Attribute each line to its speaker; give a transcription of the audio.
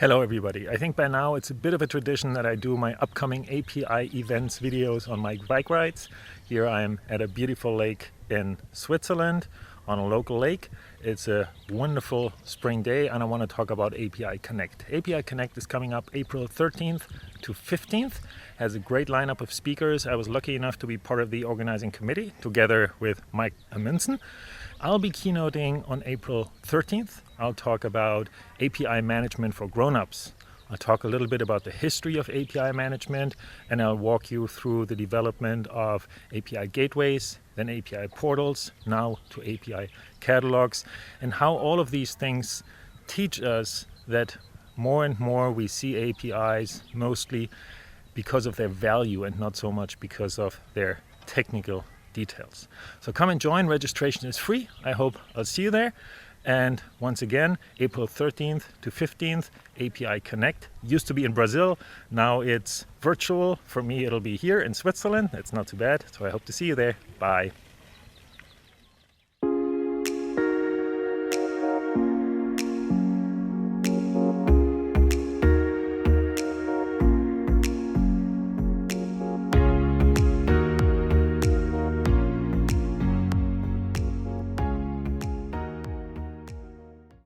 Speaker 1: Hello everybody. I think by now it's a bit of a tradition that I do my upcoming API events videos on my bike rides. Here I am at a beautiful lake in Switzerland, on a local lake. It's a wonderful spring day and I want to talk about API Connect. API Connect is coming up April 13th to 15th. Has a great lineup of speakers. I was lucky enough to be part of the organizing committee together with Mike Amundsen. I'll be keynoting on April 13th. I'll talk about API management for grown-ups. I'll talk a little bit about the history of API management, and I'll walk you through the development of API gateways, then API portals, now to API catalogs, and how all of these things teach us that more and more we see APIs mostly because of their value and not so much because of their technical details. So come and join. Registration is free. I hope I'll see you there. And once again, April 13th to 15th, API Connect. Used to be in Brazil, now it's virtual. For me, it'll be here in Switzerland. It's not too bad. So I hope to see you there. Bye.